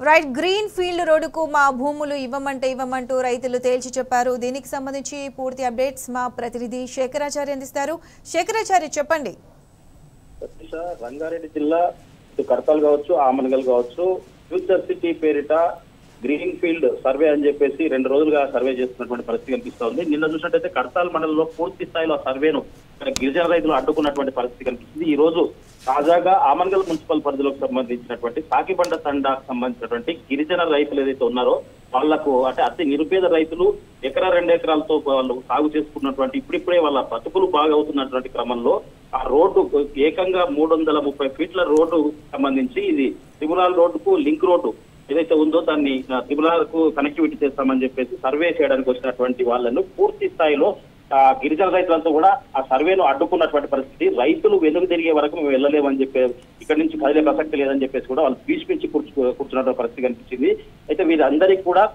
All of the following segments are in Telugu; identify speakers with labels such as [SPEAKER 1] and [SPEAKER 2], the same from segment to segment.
[SPEAKER 1] రైట్, గ్రీన్ ఫీల్డ్ రోడ్డుకు మా భూములు ఇవ్వమంటూ రైతులు తేల్చి చెప్పారు. దీనికి సంబంధించి పూర్తి అప్డేట్స్ మా ప్రతినిధి శేఖరాచారి అందిస్తారు. శేఖరాచారి, చెప్పండి.
[SPEAKER 2] రంగారెడ్డి జిల్లా కడతాల్ కావచ్చు, ఆమనగల్ కావచ్చు, ఫ్యూచర్ సిటీ పేరిట గ్రీన్ ఫీల్డ్ సర్వే అని చెప్పేసి 2 రోజులుగా సర్వే చేస్తున్నటువంటి పరిస్థితి కనిపిస్తా ఉంది. నిన్న చూసినట్టయితే కడతాల్ మండలంలో పూర్తి స్థాయిలో సర్వేను గిరిజన రైతులు అడ్డుకున్నటువంటి పరిస్థితి కనిపిస్తుంది. ఈ రోజు తాజాగా ఆమన్గల్ మున్సిపల్ పరిధిలోకి సంబంధించినటువంటి సాకిబండ తండాకు సంబంధించినటువంటి గిరిజన రైతులు ఏదైతే ఉన్నారో వాళ్లకు అంటే అతి నిరుపేద రైతులు 1-2 ఎకరాలతో వాళ్ళు సాగు చేసుకున్నటువంటి ఇప్పుడిప్పుడే వాళ్ళ బతుకులు బాగా అవుతున్నటువంటి క్రమంలో ఆ రోడ్డు ఏకంగా 330 ఫీట్ల రోడ్డు సంబంధించి ఇది త్రిపురాల రోడ్డుకు లింక్ రోడ్డు ఏదైతే ఉందో దాన్ని త్రిపురాలకు కనెక్టివిటీ చేస్తామని చెప్పేసి సర్వే చేయడానికి వచ్చినటువంటి వాళ్ళను పూర్తి స్థాయిలో గిరిజన రైతులంతా కూడా ఆ సర్వేను అడ్డుకున్నటువంటి పరిస్థితి. రైతులు వెనుక తిరిగే వరకు మేము వెళ్ళలేమని చెప్పి ఇక్కడి నుంచి కదిలే ప్రసక్తి లేదని చెప్పేసి కూడా వాళ్ళు భీష్మించి కూర్చున్నటువంటి పరిస్థితి కనిపించింది. అయితే వీరందరికీ కూడా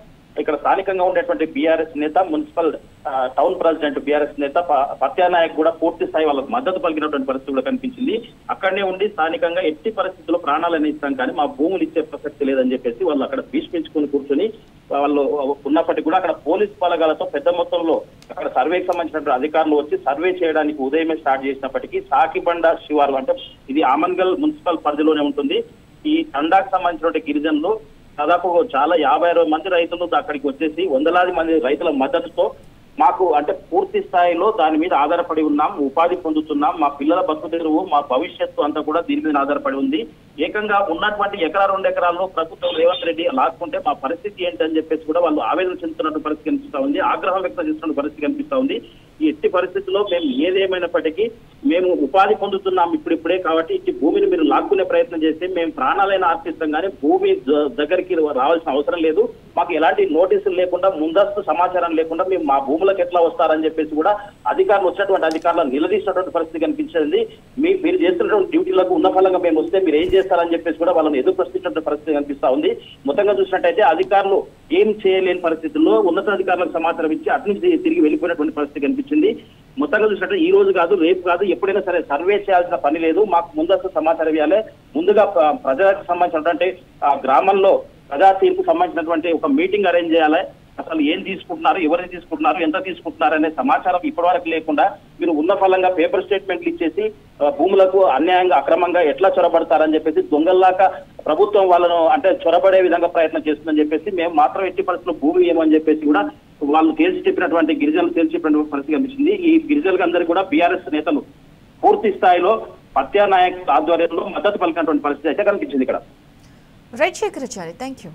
[SPEAKER 2] ఇక్కడ స్థానికంగా ఉండేటువంటి బీఆర్ఎస్ నేత, మున్సిపల్ టౌన్ ప్రెసిడెంట్ బీఆర్ఎస్ నేత పత్యానాయక్ కూడా పూర్తి స్థాయి వాళ్ళకు మద్దతు పలికినటువంటి పరిస్థితి కూడా కనిపించింది. అక్కడనే ఉండి స్థానికంగా ఎట్టి పరిస్థితుల్లో ప్రాణాలను ఇస్తాం కానీ మా భూములు ఇచ్చే ప్రసక్తి లేదని చెప్పేసి వాళ్ళు అక్కడ భీష్మించుకుని కూర్చొని వాళ్ళు ఉన్నప్పటికీ కూడా అక్కడ పోలీస్ బలగాలతో పెద్ద మొత్తంలో అక్కడ సర్వేకి సంబంధించినటువంటి అధికారులు వచ్చి సర్వే చేయడానికి ఉదయమే స్టార్ట్ చేసినప్పటికీ సాకిబండ శివారు అంటే ఇది ఆమన్గల్ మున్సిపల్ పరిధిలోనే ఉంటుంది. ఈ తండాకు సంబంధించినటువంటి గిరిజనులు దాదాపు చాలా 50-60 మంది రైతులు అక్కడికి వచ్చేసి వందలాది మంది రైతుల మద్దతుతో మాకు అంటే పూర్తి స్థాయిలో దాని మీద ఆధారపడి ఉన్నాం, ఉపాధి పొందుతున్నాం, మా పిల్లల బతుకు తెరువు, మా భవిష్యత్తు అంతా కూడా దీని మీద ఆధారపడి ఉంది. ఏకంగా ఉన్నటువంటి 1-2 ఎకరాల్లో ప్రభుత్వం రేవంత్ రెడ్డి లాక్కుంటే మా పరిస్థితి ఏంటని చెప్పేసి కూడా వాళ్ళు ఆవేదన చెందుతున్నట్టు పరిస్థితి కనిపిస్తా ఉంది, ఆగ్రహం వ్యక్తం చేస్తున్న పరిస్థితి కనిపిస్తా ఉంది. ఈ ఎట్టి పరిస్థితుల్లో మేము ఏదేమైనప్పటికీ మేము ఉపాధి పొందుతున్నాం ఇప్పుడిప్పుడే కాబట్టి ఇట్టి భూమిని మీరు లాక్కునే ప్రయత్నం చేస్తే మేము ప్రాణాలైనా ఆర్పిస్తాం కానీ భూమి దగ్గరికి రావాల్సిన అవసరం లేదు. మాకు ఎలాంటి నోటీసులు లేకుండా ముందస్తు సమాచారం లేకుండా మేము మా భూములకు ఎట్లా వస్తారని చెప్పేసి కూడా అధికారులు వచ్చినటువంటి అధికారులను నిలదీసినటువంటి పరిస్థితి కనిపించింది. మీరు చేస్తున్నటువంటి డ్యూటీలకు ఉన్న ఫలంగా మేము వస్తే మీరు ఏం చేస్తారని చెప్పేసి కూడా వాళ్ళని ఎదురు ప్రశ్నించినటువంటి పరిస్థితి కనిపిస్తా ఉంది. మొత్తంగా చూసినట్టయితే అధికారులు ఏం చేయలేని పరిస్థితుల్లో ఉన్నతాధికారులకు సమాచారం ఇచ్చి అటు నుంచి తిరిగి వెళ్ళిపోయినటువంటి పరిస్థితి కనిపించింది. మొత్తంగా చూసినట్టు ఈ రోజు కాదు, రేపు కాదు, ఎప్పుడైనా సరే సర్వే చేయాల్సిన పని లేదు. మాకు ముందస్తు సమాచారం ఇవ్వాలి. ముందుగా ప్రజలకు సంబంధించినటువంటి గ్రామంలో ప్రజా తీర్పు సంబంధించినటువంటి ఒక మీటింగ్ అరేంజ్ చేయాలి. అసలు ఏం తీసుకుంటున్నారు, ఎవరిని తీసుకుంటున్నారు, ఎంత తీసుకుంటున్నారు అనే సమాచారం ఇప్పటివరకు లేకుండా మీరు ఉన్న ఫలంగా పేపర్ స్టేట్మెంట్లు ఇచ్చేసి భూములకు అన్యాయంగా అక్రమంగా ఎట్లా చొరబడతారని చెప్పేసి దొంగల్లాగా ప్రభుత్వం వాళ్ళను అంటే చొరబడే విధంగా ప్రయత్నం చేస్తుందని చెప్పేసి మేము మాత్రం ఎట్టి పరిస్థితుల్లో భూమి ఏమని చెప్పేసి కూడా వాళ్ళు తేల్చి చెప్పినటువంటి గిరిజనులు తేల్చి చెప్పినటువంటి పరిస్థితి కనిపించింది. ఈ గిరిజనులకు అందరికీ కూడా బీఆర్ఎస్ నేతలు పూర్తి స్థాయిలో పత్యానాయక్ ఆధ్వర్యంలో మద్దతు పలికినటువంటి పరిస్థితి అయితే కనిపించింది ఇక్కడ.
[SPEAKER 1] Right Shekharachari, thank you.